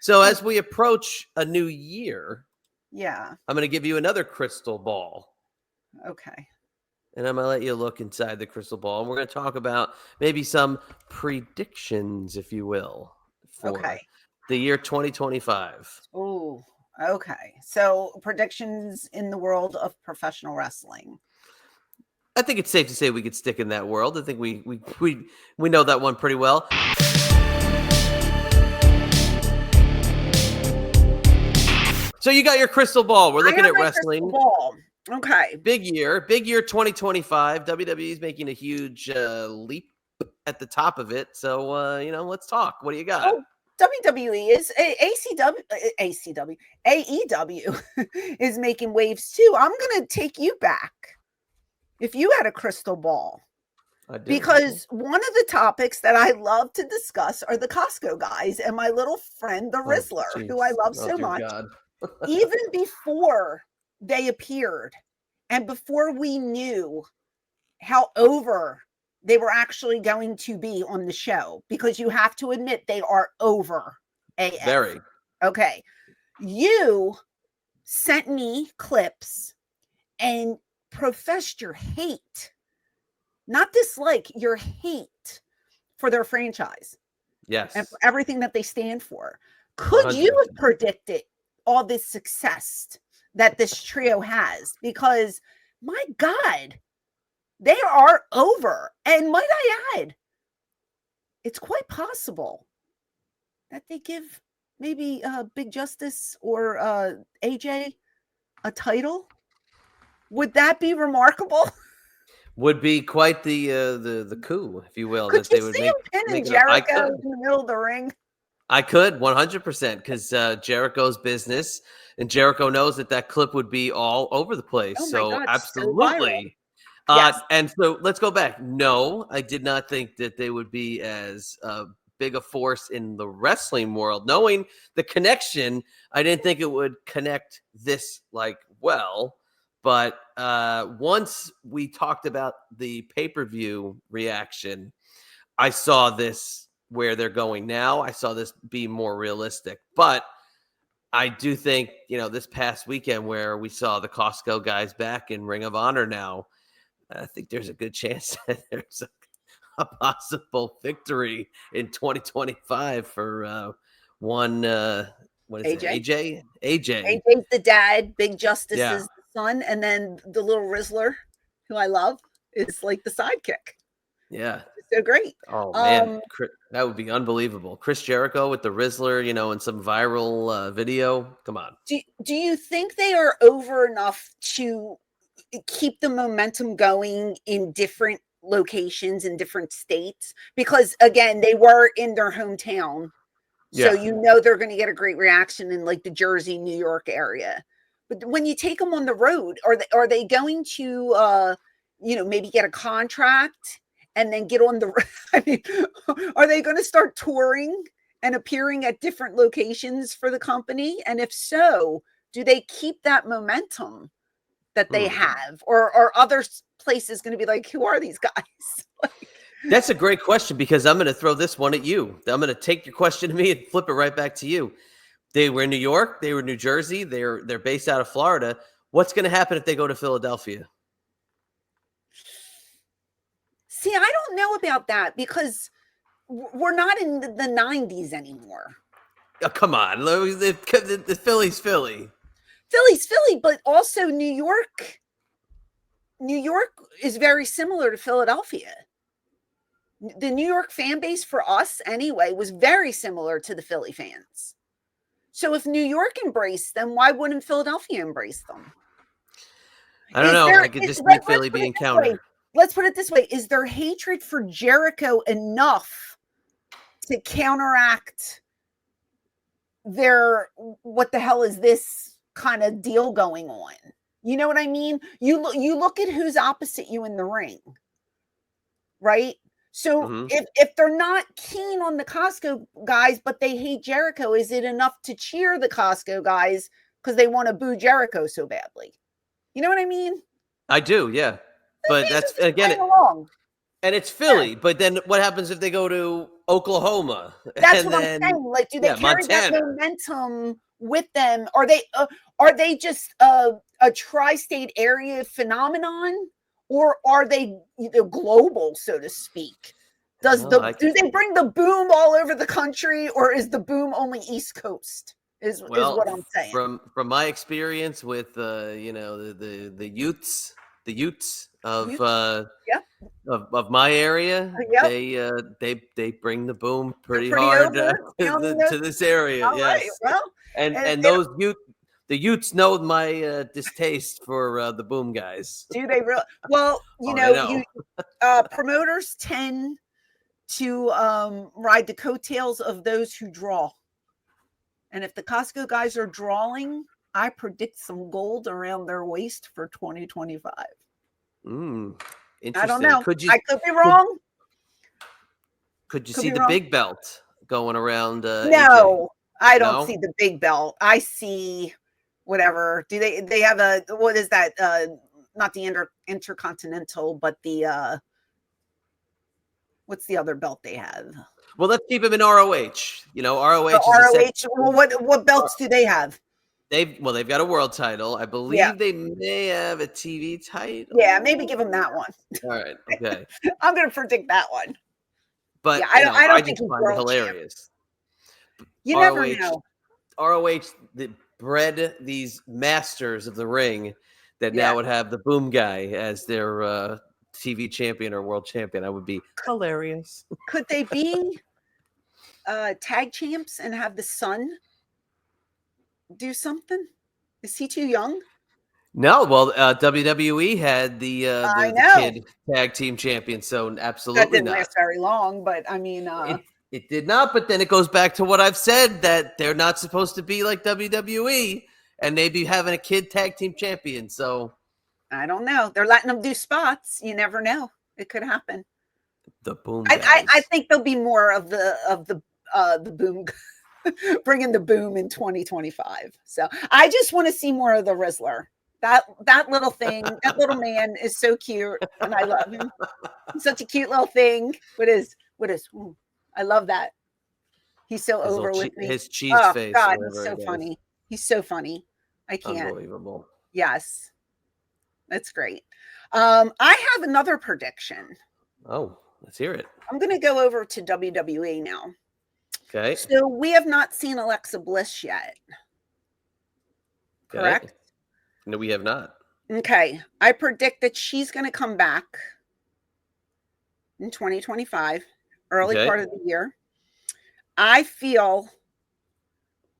So as we approach a new year, yeah, I'm going to give you another crystal ball. okay. And I'm going to let you look inside the crystal ball. And we're going to talk about maybe some predictions, if you will, for the year 2025. Oh, okay. So predictions in the world of professional wrestling. I think it's safe to say we could stick in that world. I think we know that one pretty well. So you got your crystal ball. We're looking at wrestling. Crystal ball. Okay. Big year 2025. WWE is making a huge leap at the top of it. So, let's talk. What do you got? Oh, WWE is AEW is making waves too. I'm going to take you back. If you had a crystal ball, because one of the topics that I love to discuss are the Costco guys and my little friend, the Rizzler, who I love so much. Even before they appeared and before we knew how over they were actually going to be on the show, because you have to admit they are over AF. Very. Okay. You sent me clips and professed your hate, not dislike, your hate for their franchise. Yes. And for everything that they stand for. Could 100%. You have predicted all this success that this trio has? Because my God, they are over. And might I add, it's quite possible that they give maybe Big Justice or AJ a title. Would that be remarkable? Would be quite the coup, if you will. Could that you they would see make, him pinning Jericho in the middle of the ring? I could 100% because Jericho's business, and Jericho knows that clip would be all over the place. Oh so God, absolutely. So yes. And so let's go back. No, I did not think that they would be as big a force in the wrestling world. Knowing the connection, I didn't think it would connect this well. But once we talked about the pay-per-view reaction, I saw this where they're going now. I saw this be more realistic. But I do think, this past weekend where we saw the Costco guys back in Ring of Honor now, I think there's a good chance that there's a possible victory in 2025 for one, what is AJ? it? AJ. AJ's the dad, Big Justice is the son, and then the little Rizzler, who I love, is like the sidekick. Yeah. So great. Oh, man. That would be unbelievable. Chris Jericho with the Rizzler, in some viral video. Come on. Do you think they are over enough to keep the momentum going in different locations in different states? Because, again, they were in their hometown. So they're going to get a great reaction in like the Jersey, New York area. But when you take them on the road, are they going to, maybe get a contract and then get on the? I mean, are they going to start touring and appearing at different locations for the company? And if so, do they keep that momentum that they have, or are other places going to be like, who are these guys? That's a great question, because I'm going to throw this one at you. I'm going to take your question to me and flip it right back to you. They were in New York. They were in New Jersey. They're based out of Florida. What's going to happen if they go to Philadelphia? See, I don't know about that, because we're not in the 90s anymore. Oh, come on. The Philly's Philly. Philly's Philly, but also New York. New York is very similar to Philadelphia. The New York fan base for us anyway was very similar to the Philly fans. So if New York embraced them, why wouldn't Philadelphia embrace them? I don't know. I could just see Philly being countered. Let's put it this way. Is their hatred for Jericho enough to counteract their, what the hell is this kind of deal going on? You know what I mean? You look at who's opposite you in the ring, right? So if they're not keen on the Costco guys, but they hate Jericho, is it enough to cheer the Costco guys because they want to boo Jericho so badly? You know what I mean? I do, yeah. But that's, again, and it's Philly. Yeah. But then what happens if they go to Oklahoma. That's and what then, I'm saying. Like, do they carry Montana. that momentum with them? Are they just a tri-state area phenomenon, or are they global, so to speak? Do they bring the boom all over the country, or is the boom only East Coast? Is what I'm saying. From my experience with the Utes of of my area, they bring the boom pretty hard to this area. All right, well, and those the Utes know my distaste for the boom guys. Do they really? Well, promoters tend to ride the coattails of those who draw. And if the Costco guys are drawing, I predict some gold around their waist for 2025. Interesting. I don't know. I could be wrong. Could you see the big belt going around? No, I don't see the big belt. I see whatever. Do they have what is that? Not the intercontinental, but the what's the other belt they have? Well, let's keep him in ROH. ROH is ROH. Well, what belts do they have? They've got a world title. I believe they may have a TV title. Yeah, maybe give them that one. All right. Okay. I'm going to predict that one. But I don't think just find it hilarious. You never know. ROH bred these masters of the ring that now would have the boom guy as their TV champion or world champion. That would be hilarious. Could they be tag champs and have the son do something? Is he too young? No, well, WWE had the kid tag team champion, so absolutely that didn't last very long. But I mean, it did not. But then it goes back to what I've said, that they're not supposed to be like WWE, and they be having a kid tag team champion. So I don't know. They're letting them do spots. You never know. It could happen. The boom. I think there'll be more of the boom. Bringing the boom in 2025. So I just want to see more of the Rizzler. That little thing, that little man is so cute, and I love him. He's such a cute little thing. What is? I love that. He's so over with me. His cheese face. God, he's so funny. He's so funny. I can't. Unbelievable. Yes, that's great. I have another prediction. Oh, let's hear it. I'm going to go over to WWE now. Okay. So we have not seen Alexa Bliss yet. Okay. Correct? No, we have not. Okay. I predict that she's going to come back in 2025, early part of the year. I feel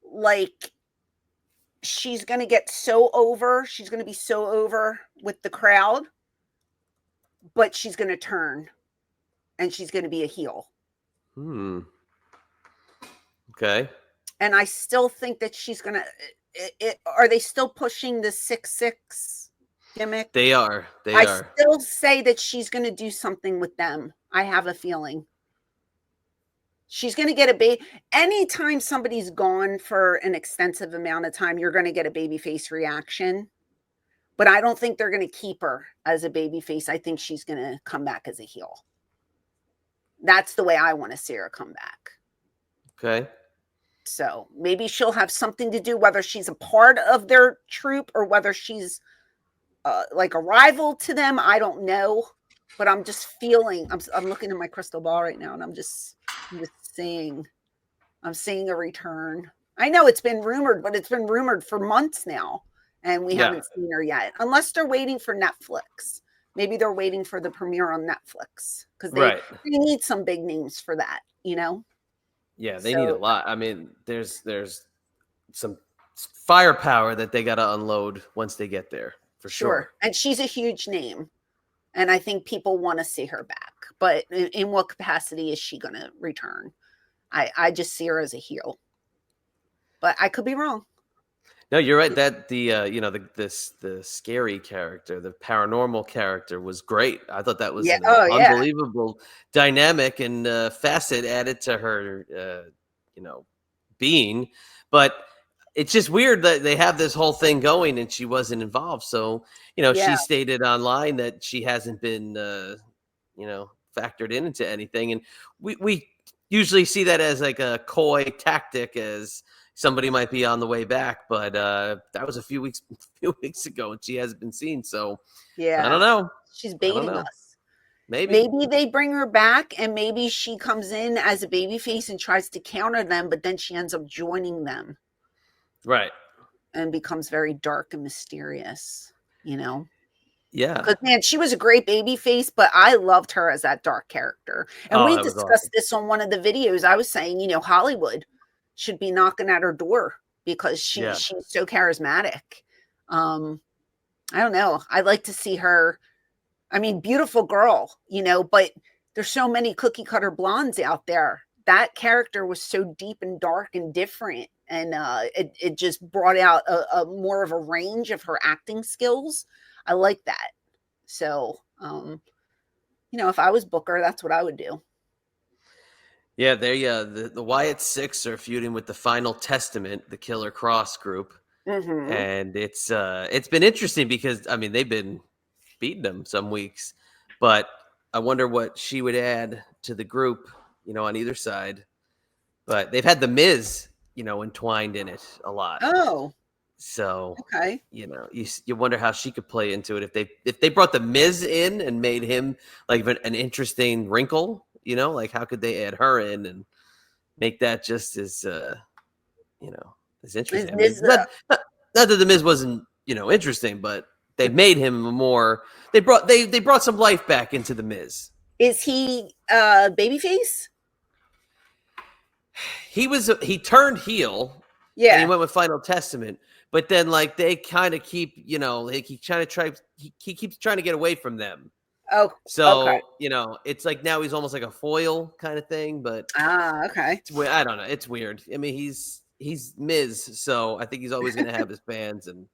like she's going to get so over. She's going to be so over with the crowd, but she's going to turn and she's going to be a heel. Okay. And I still think that she's going to... Are they still pushing the 6'6" gimmick? They are. I still say that she's going to do something with them. I have a feeling. She's going to get a baby. Anytime somebody's gone for an extensive amount of time, you're going to get a babyface reaction. But I don't think they're going to keep her as a babyface. I think she's going to come back as a heel. That's the way I want to see her come back. Okay. So maybe she'll have something to do, whether she's a part of their troupe or whether she's like a rival to them. I don't know, but I'm just feeling, I'm looking at my crystal ball right now and I'm just seeing a return. I know it's been rumored, but it's been rumored for months now and we haven't seen her yet, unless they're waiting for Netflix. Maybe they're waiting for the premiere on Netflix because they need some big names for that, you know? Yeah, they need a lot. I mean, there's some firepower that they got to unload once they get there, for sure. And she's a huge name, and I think people want to see her back. But in what capacity is she going to return? I just see her as a heel, but I could be wrong. No, you're right. That the scary character, the paranormal character, was great. I thought that was an unbelievable dynamic and facet added to her, being. But it's just weird that they have this whole thing going and she wasn't involved. So she stated online that she hasn't been factored into anything. And we usually see that as like a coy tactic, as somebody might be on the way back. But that was a few weeks ago, and she hasn't been seen. So Yeah. I don't know. She's I don't baiting know. us. Maybe they bring her back, and maybe she comes in as a babyface and tries to counter them, but then she ends up joining them. Right. And becomes very dark and mysterious, Yeah. Because, man, she was a great baby face, but I loved her as that dark character. And we that was discussed awesome. this on one of the videos. I was saying, Hollywood should be knocking at her door because she's so charismatic. I don't know. I'd like to see her. I mean, beautiful girl, but there's so many cookie cutter blondes out there. That character was so deep and dark and different. And it just brought out a more of a range of her acting skills. I like that. So, if I was Booker, that's what I would do. Yeah, the Wyatt Six are feuding with the Final Testament, the Killer Cross group. Mm-hmm. And it's been interesting because, I mean, they've been beating them some weeks, but I wonder what she would add to the group, on either side. But they've had the Miz, entwined in it a lot. Oh, so okay. You wonder how she could play into it if they brought the Miz in and made him like an interesting wrinkle. Like how could they add her in and make that just as as interesting? Not that the Miz wasn't interesting, but they made him more. They brought some life back into the Miz. Is he babyface? He turned heel. Yeah. And he went with Final Testament, but then like they kind of keep, he keeps trying to get away from them. Oh, so okay. It's like now he's almost like a foil kind of thing. But okay. I don't know. It's weird. I mean, he's Miz, so I think he's always going to have his fans, and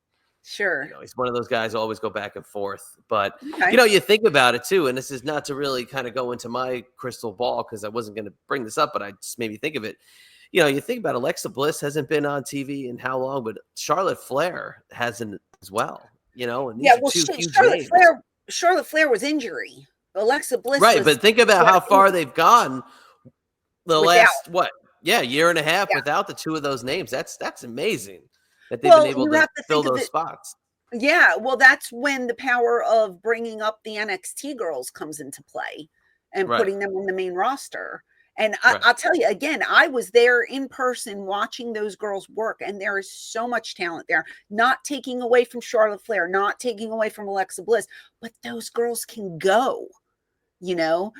sure, he's one of those guys who always go back and forth. But you think about it too, and this is not to really kind of go into my crystal ball because I wasn't going to bring this up, but I just made me think of it. You think about Alexa Bliss hasn't been on TV in how long, but Charlotte Flair hasn't as well. And these are two huge names. Charlotte Flair was injury. Alexa Bliss, right? But think about how far they've gone. Last year and a half without the two of those names. That's amazing that they've been able to fill those spots. Yeah, well, that's when the power of bringing up the NXT girls comes into play and putting them on the main roster. And I'll tell you again, I was there in person watching those girls work, and there is so much talent there. Not taking away from Charlotte Flair, not taking away from Alexa Bliss, but those girls can go,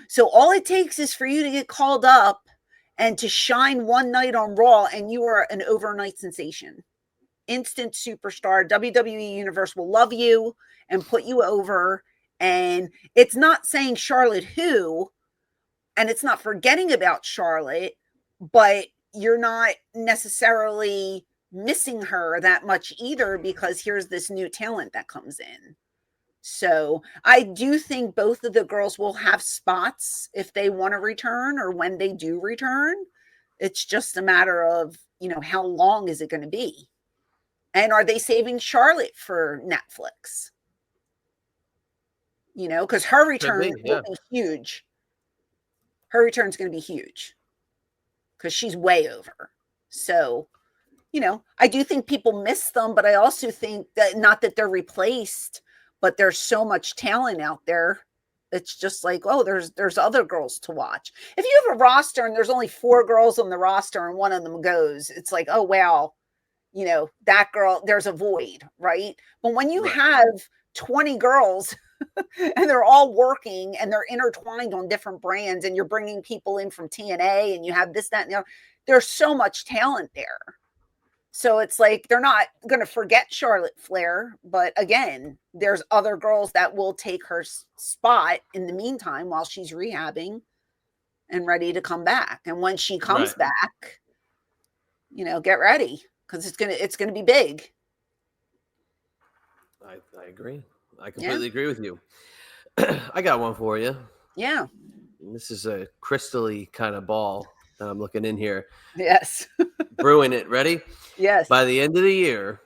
So all it takes is for you to get called up and to shine one night on Raw, and you are an overnight sensation. Instant superstar. WWE Universe will love you and put you over. And it's not saying Charlotte who, and it's not forgetting about Charlotte, but you're not necessarily missing her that much either because here's this new talent that comes in. So I do think both of the girls will have spots if they want to return or when they do return. It's just a matter of, how long is it going to be? And are they saving Charlotte for Netflix? Because her return will be huge. Her return's going to be huge because she's way over. So, I do think people miss them, but I also think that not that they're replaced, but there's so much talent out there. It's just like, oh, there's other girls to watch. If you have a roster and there's only 4 girls on the roster and one of them goes, it's like, oh, wow, that girl, there's a void, right? But when you have 20 girls and they're all working and they're intertwined on different brands and you're bringing people in from TNA and you have this, that, and the other, there's so much talent there. So it's like they're not going to forget Charlotte Flair, but again, there's other girls that will take her spot in the meantime while she's rehabbing and ready to come back. And when she comes back, get ready because it's gonna be big. I agree. I completely agree with you. I got one for you. Yeah. This is a crystally kind of ball that I'm looking in here. Yes. Brewing it. Ready? Yes. By the end of the year,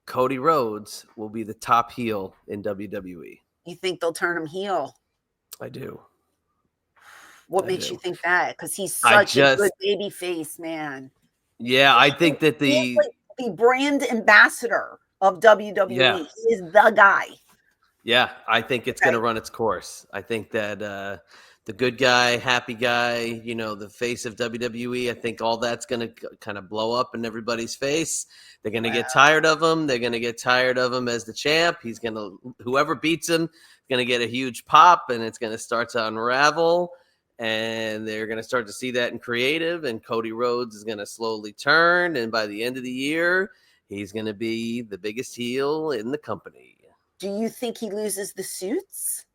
Cody Rhodes will be the top heel in WWE. You think they'll turn him heel? I do. What I makes you do. think that? Because he's I such a good just, baby face, man. yeah, I think that He is like the brand ambassador of WWE. yeah, He is the guy. yeah, I think it's going Okay. to run its course. I think that the good guy, happy guy, the face of WWE, I think all that's going to kind of blow up in everybody's face. They're going to get tired of him. They're going to get tired of him as the champ. Whoever beats him, going to get a huge pop, and it's going to start to unravel. And they're going to start to see that in creative, and Cody Rhodes is going to slowly turn. And by the end of the year, he's going to be the biggest heel in the company. Do you think he loses the suits?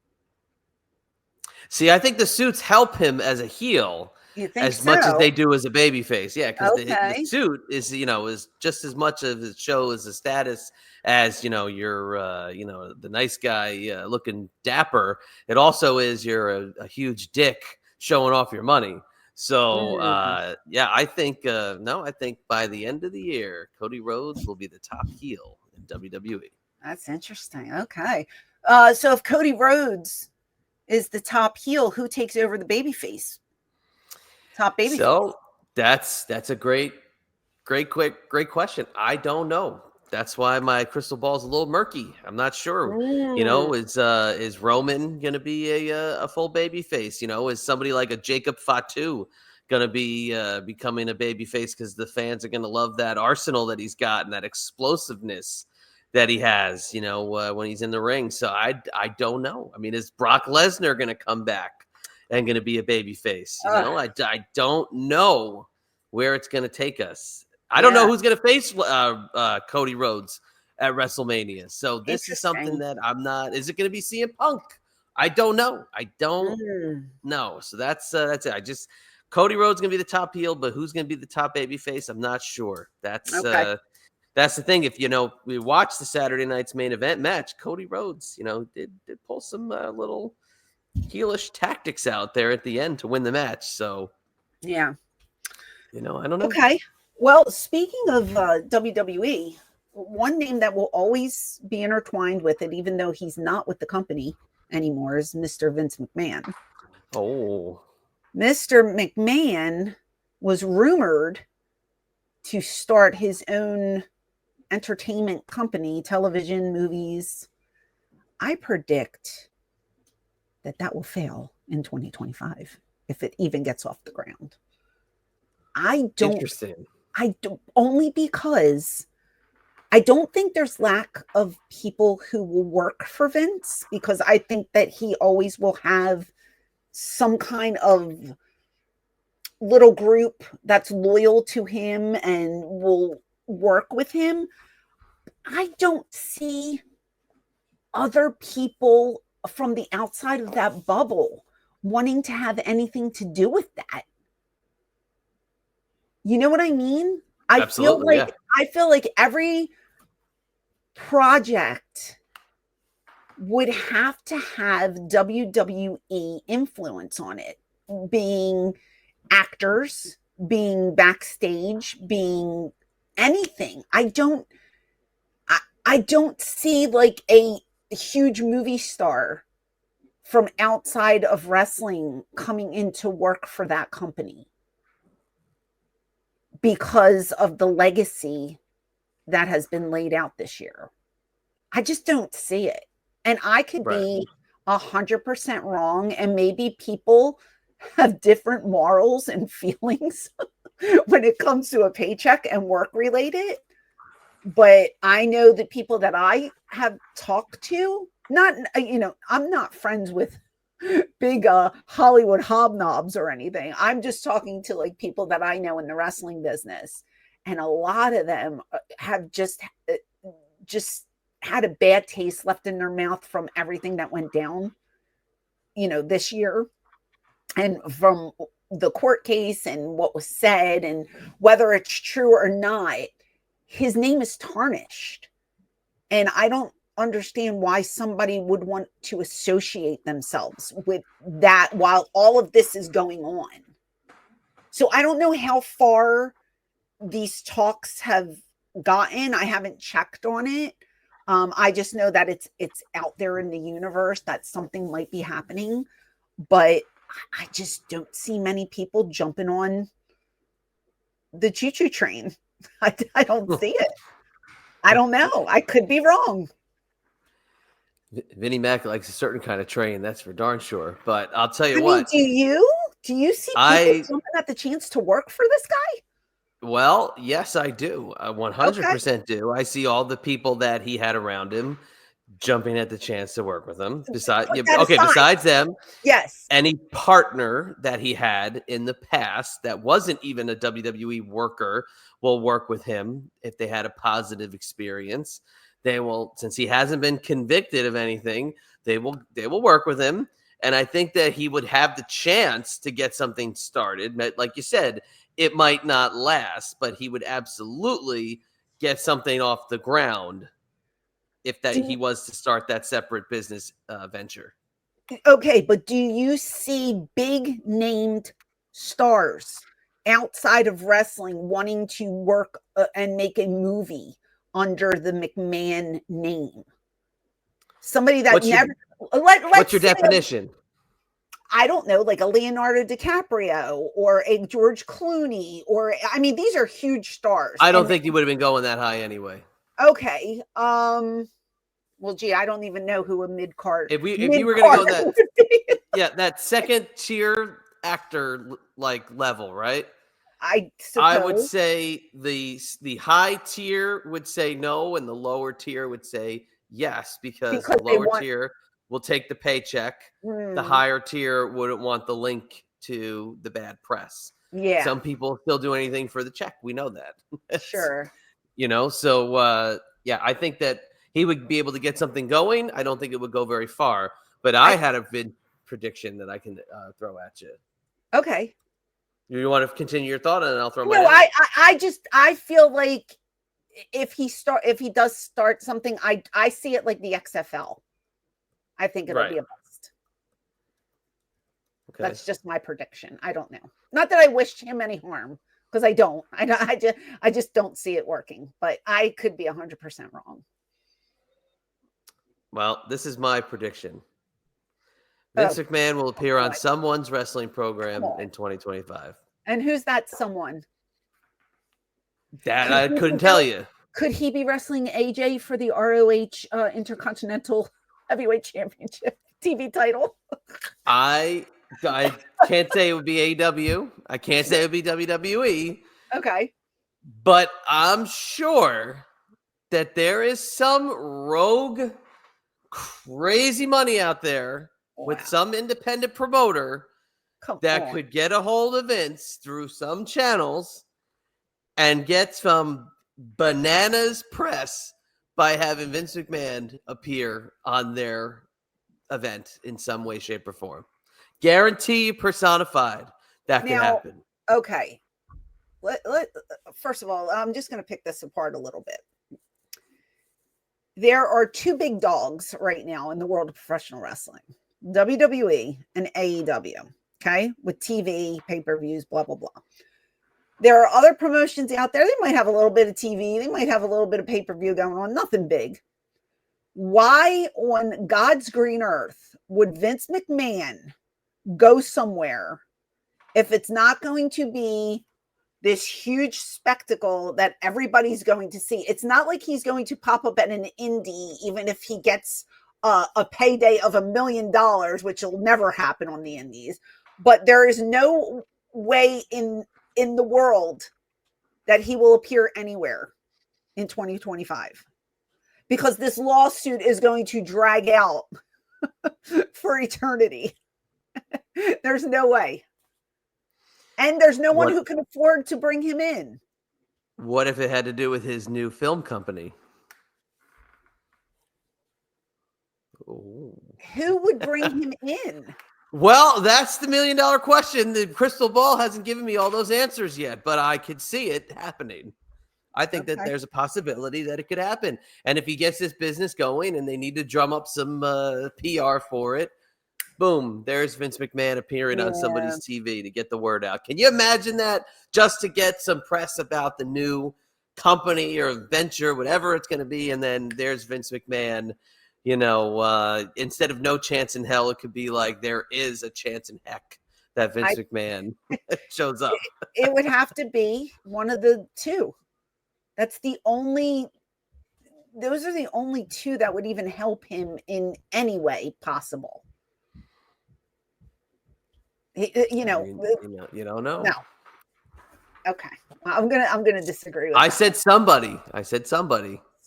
See, I think the suits help him as a heel You think as much as so? they do as a babyface. Yeah, because the Okay. suit is just as much of it shows a status as you're the nice guy looking dapper. It also is you're a huge dick showing off your money. So yeah, I think no, I think by the end of the year, Cody Rhodes will be the top heel in WWE. That's interesting. Okay. So if Cody Rhodes is the top heel, who takes over the babyface? Top babyface. So that's a great question. I don't know. That's why my crystal ball is a little murky. I'm not sure. Mm. Is Roman going to be a full baby face? Is somebody like a Jacob Fatu going to be becoming a baby face because the fans are going to love that arsenal that he's got and that explosiveness that he has? When he's in the ring. So I don't know. I mean, is Brock Lesnar going to come back and going to be a baby face? I don't know where it's going to take us. I don't know Yeah. who's going to face Cody Rhodes at WrestleMania. So this is something Interesting. that I'm not. Is it going to be CM Punk? I don't know. I don't Mm. know. So that's it. Cody Rhodes going to be the top heel, but who's going to be the top baby face? I'm not sure. Okay. That's the thing. If we watch the Saturday night's main event match, Cody Rhodes, did pull some little heelish tactics out there at the end to win the match. So Yeah. I don't know. Okay. Well, speaking of WWE, one name that will always be intertwined with it, even though he's not with the company anymore, is Mr. Vince McMahon. Oh, Mr. McMahon was rumored to start his own entertainment company, television, movies. I predict that will fail in 2025 if it even gets off the ground. interesting. I don't, only because I don't think there's lack of people who will work for Vince, because I think that he always will have some kind of little group that's loyal to him and will work with him. I don't see other people from the outside of that bubble wanting to have anything to do with that. You know what I mean? Absolutely, I feel like every project would have to have WWE influence on it, being actors, being backstage, being anything. I don't see like a huge movie star from outside of wrestling coming into work for that company because of the legacy that has been laid out this year. I just don't see it. And I could right. be 100% wrong, and maybe people have different morals and feelings when it comes to a paycheck and work related. But I know that people that I have talked to, I'm not friends with big Hollywood hobnobs or anything. I'm just talking to like people that I know in the wrestling business. And a lot of them have just had a bad taste left in their mouth from everything that went down, this year, and from the court case and what was said, and whether it's true or not, his name is tarnished. And I don't understand why somebody would want to associate themselves with that while all of this is going on. So I don't know how far these talks have gotten. I haven't checked on it. I just know that it's out there in the universe that something might be happening. But I just don't see many people jumping on the choo-choo train. I don't see it. I don't know. I could be wrong. Vinnie Mac likes a certain kind of train, that's for darn sure. But I'll tell you I mean, what. do you see people jumping at the chance to work for this guy? Well, yes, I do. I Okay. 100% do. I see all the people that he had around him jumping at the chance to work with him. Besides, Put that okay, aside. besides them, Yes. any partner that he had in the past that wasn't even a WWE worker will work with him if they had a positive experience. They will, since he hasn't been convicted of anything, they will work with him. And I think that he would have the chance to get something started. Like you said, it might not last, but he would absolutely get something off the ground if that he was to start that separate business venture. Okay, but do you see big named stars outside of wrestling wanting to work and make a movie under the McMahon name? Somebody that what's your definition? I don't know, like a Leonardo DiCaprio or a George Clooney, or I mean, these are huge stars. I don't think you would have been going that high anyway. Okay. Well, gee, I don't even know who a mid-card. If you were going to go that, that second tier actor like level, right? I would say the high tier would say no, and the lower tier would say yes, because the lower tier will take the paycheck. The higher tier wouldn't want the link to the bad press. Yeah. Some people still do anything for the check. We know that. Sure. So yeah, I think that he would be able to get something going. I don't think it would go very far, but I had a prediction that I can throw at you. Okay. You want to continue your thought, and I'll throw my. No, I feel like if he does start something, I see it like the XFL. I think it'll be a bust. Okay. That's just my prediction. I don't know. Not that I wish him any harm, because I don't. I just don't see it working. But I could be 100% wrong. Well, this is my prediction. Vince McMahon will appear on someone's wrestling program in 2025. And who's that someone? That I couldn't tell you. Could he be wrestling AJ for the ROH Intercontinental Heavyweight Championship TV title? I can't say it would be AEW. I can't say it would be WWE. Okay. But I'm sure that there is some rogue, crazy money out there with some independent promoter that could get a hold of Vince through some channels and get some bananas press by having Vince McMahon appear on their event in some way, shape, or form. Guarantee personified that could happen. Okay. First of all, I'm just going to pick this apart a little bit. There are two big dogs right now in the world of professional wrestling, WWE and AEW, okay, with TV, pay-per-views, blah, blah, blah. There are other promotions out there. They might have a little bit of TV. They might have a little bit of pay-per-view going on, nothing big. Why on God's green earth would Vince McMahon go somewhere if it's not going to be this huge spectacle that everybody's going to see? It's not like he's going to pop up at an indie, even if he gets a payday of $1 million, which will never happen on the indies. But there is no way in the world that he will appear anywhere in 2025, because this lawsuit is going to drag out for eternity. There's no way. And there's no one who can afford to bring him in. What if it had to do with his new film company? Ooh. Who would bring him in? Well, that's the $1 million question. The crystal ball hasn't given me all those answers yet, but I could see it happening. I think that there's a possibility that it could happen. And if he gets this business going and they need to drum up some PR for it, boom, there's Vince McMahon appearing on somebody's TV to get the word out. Can you imagine that? Just to get some press about the new company or venture, whatever it's going to be. And then there's Vince McMahon, instead of no chance in hell, it could be like there is a chance in heck that Vince McMahon shows up. It would have to be one of the two. Those are the only two that would even help him in any way possible. You don't know. No. Okay. I'm gonna disagree with I said somebody.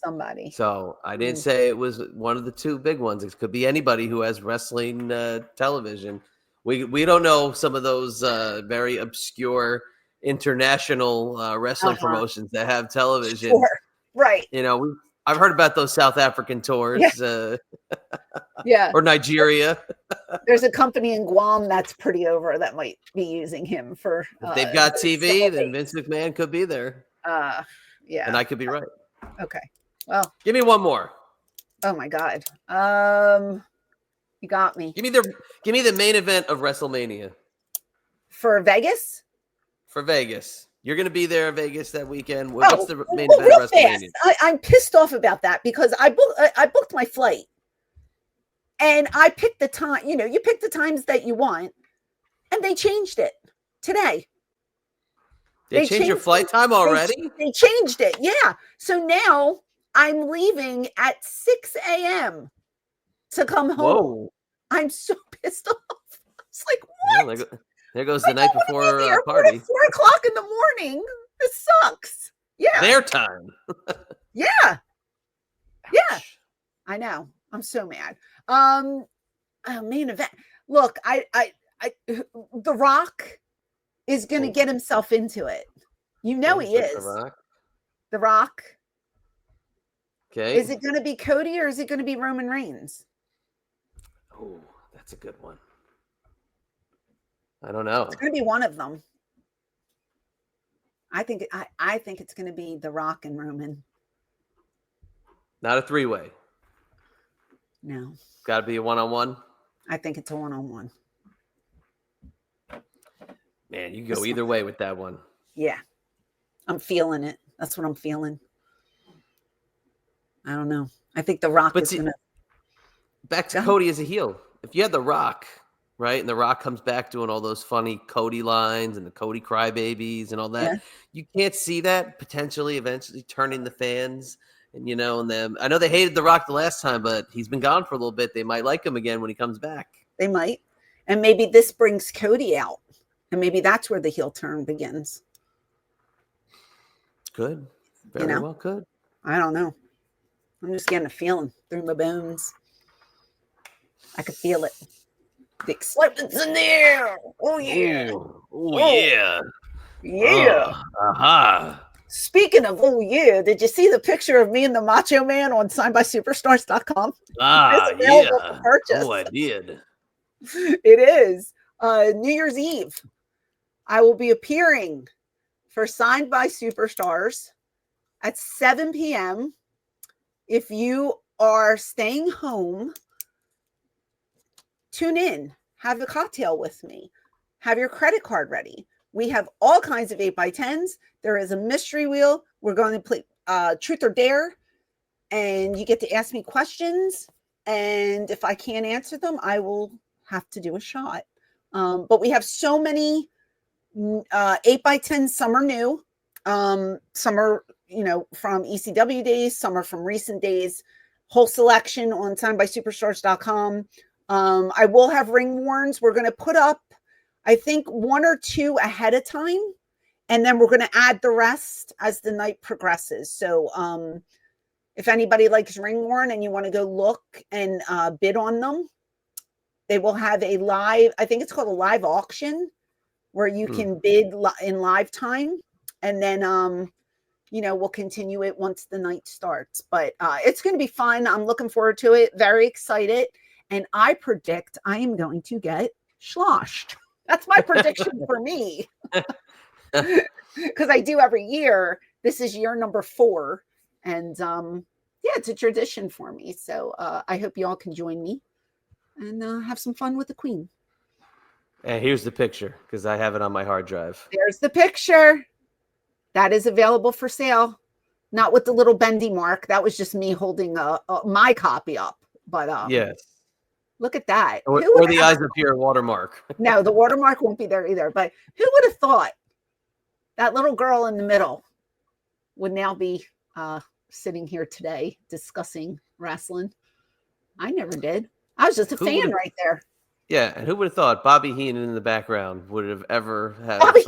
Somebody. So I didn't say it was one of the two big ones. It could be anybody who has wrestling television. We don't know some of those very obscure international wrestling promotions that have television. Sure. Right. I've heard about those South African tours. Yeah. Or Nigeria. There's a company in Guam that's pretty over that might be using him for. If they've got TV, then Vince McMahon could be there. Yeah. And I could be right. Okay. Well, give me one more. Oh my God. You got me. Give me the main event of WrestleMania. For Vegas? For Vegas. You're going to be there in Vegas that weekend. What's the main event of WrestleMania? I'm pissed off about that because I booked my flight. And I picked the time, you pick the times that you want, and they changed it today. They changed your flight time already? They changed it, yeah. So now I'm leaving at 6 a.m. to come home. Whoa. I'm so pissed off. It's like, what? Yeah, there goes the night before the party. 4 o'clock in the morning. This sucks. Yeah. Their time. Yeah. Yeah. I know. I'm so mad. Main event. Look, The Rock is going to get himself into it. He is. The Rock. Okay. Is it going to be Cody or is it going to be Roman Reigns? Oh, that's a good one. I don't know. It's going to be one of them. I think it's going to be The Rock and Roman. Not a three-way. No. Got to be a one-on-one? I think it's a one-on-one. Man, you go either way with that one. Yeah. I'm feeling it. That's what I'm feeling. I don't know. I think The Rock is going to... Back to Cody as a heel. If you had The Rock, right, and The Rock comes back doing all those funny Cody lines and the Cody crybabies and all that, you can't see that potentially eventually turning the fans... And them. I know they hated The Rock the last time, but he's been gone for a little bit. They might like him again when he comes back. They might. And maybe this brings Cody out. And maybe that's where the heel turn begins. Could. Very well could. I don't know. I'm just getting a feeling through my bones. I could feel it. The excitement's in the air. Oh, yeah. Oh, yeah. Yeah. Speaking of, did you see the picture of me and the Macho Man on signedbysuperstars.com? Yeah. Oh, I did. It is. New Year's Eve. I will be appearing for Signed by Superstars at 7 p.m. If you are staying home, tune in. Have a cocktail with me. Have your credit card ready. We have all kinds of 8x10s. There is a mystery wheel. We're going to play Truth or Dare. And you get to ask me questions. And if I can't answer them, I will have to do a shot. But we have so many 8x10s. Some are new. Some are, from ECW days. Some are from recent days. Whole selection on signedbysuperstars.com. I will have ring warns. We're going to put up, I think, 1 or 2 ahead of time. And then we're going to add the rest as the night progresses. So if anybody likes ring worn and you want to go look and bid on them, they will have a live, I think it's called a live auction, where you can bid in live time. And then, we'll continue it once the night starts. But it's going to be fun. I'm looking forward to it. Very excited. And I predict I am going to get sloshed. That's my prediction for me. Because I do every year. This is year number 4. And it's a tradition for me. So I hope you all can join me and have some fun with the Queen. And here's the picture, because I have it on my hard drive. There's the picture. That is available for sale. Not with the little bendy mark. That was just me holding my copy up. But Yes. look at that. Or the eyes of your watermark. No, the watermark won't be there either. But who would have thought that little girl in the middle would now be sitting here today discussing wrestling? I never did. I was just a fan right there. Yeah, and who would have thought Bobby Heenan in the background would have ever wanted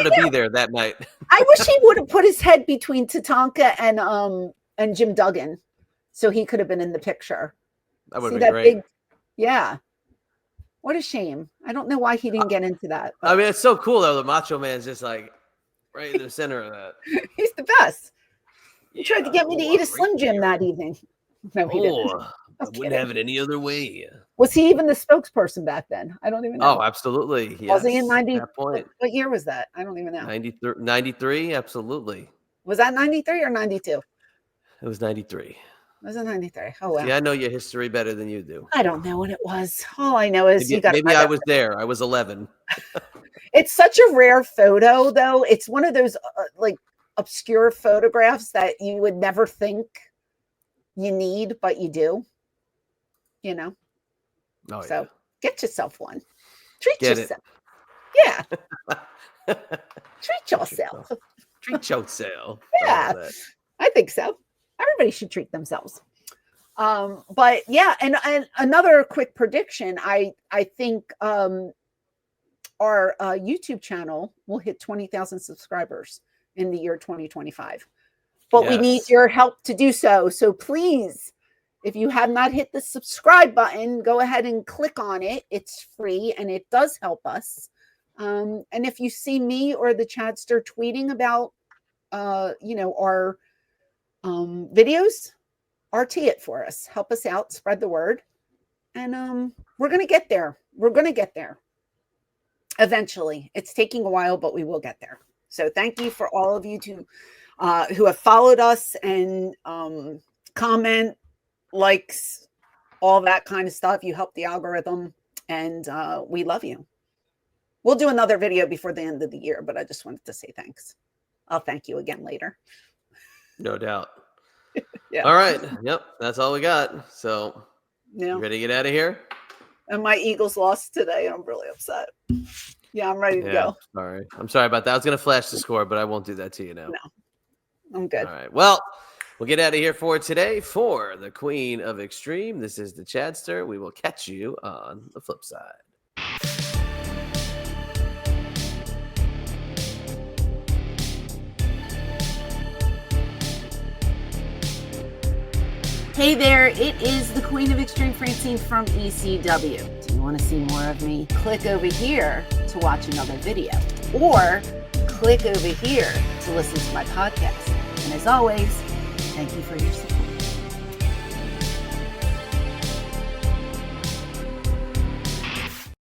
to be there that night? I wish he would have put his head between Tatanka and Jim Duggan, so he could have been in the picture. That would be great. Yeah. What a shame. I don't know why he didn't get into that. But. I mean, it's so cool though. The Macho Man's just like right in the center of that. He's the best. He tried to get me to eat a Slim Jim that evening. No, he didn't. I wouldn't have it any other way. Was he even the spokesperson back then? I don't even know. Oh, absolutely. Yes. Was he in 90? What year was that? I don't even know. 93, absolutely. Was that 93 or 92? It was 93. Was it 93? Oh, wow. Yeah, I know your history better than you do. I don't know what it was. All I know is maybe I was there. I was 11. It's such a rare photo, though. It's one of those like obscure photographs that you would never think you need, but you do. You know? Oh, so yeah. Get yourself one. Treat yourself. Yeah. Treat yourself. Treat yourself. Yeah. I think so. Everybody should treat themselves. But yeah, and another quick prediction. I think our YouTube channel will hit 20,000 subscribers in the year 2025. But we need your help to do so. So please, if you have not hit the subscribe button, go ahead and click on it. It's free and it does help us. And if you see me or the Chadster tweeting about, our videos, RT it for us. Help us out, spread the word. And we're going to get there. We're going to get there. Eventually. It's taking a while, but we will get there. So thank you for all of you who have followed us and comment, likes, all that kind of stuff. You help the algorithm and we love you. We'll do another video before the end of the year, but I just wanted to say thanks. I'll thank you again later. No doubt. Yeah. All right. Yep. That's all we got. So you ready to get out of here? And my Eagles lost today. I'm really upset. Yeah, I'm ready to go. Sorry. I'm sorry about that. I was going to flash the score, but I won't do that to you now. No, I'm good. All right. Well, we'll get out of here for today for the Queen of Extreme. This is the Chadster. We will catch you on the flip side. Hey there, it is the Queen of Extreme, Francine from ECW. Do you want to see more of me? Click over here to watch another video, or click over here to listen to my podcast. And as always, thank you for your support.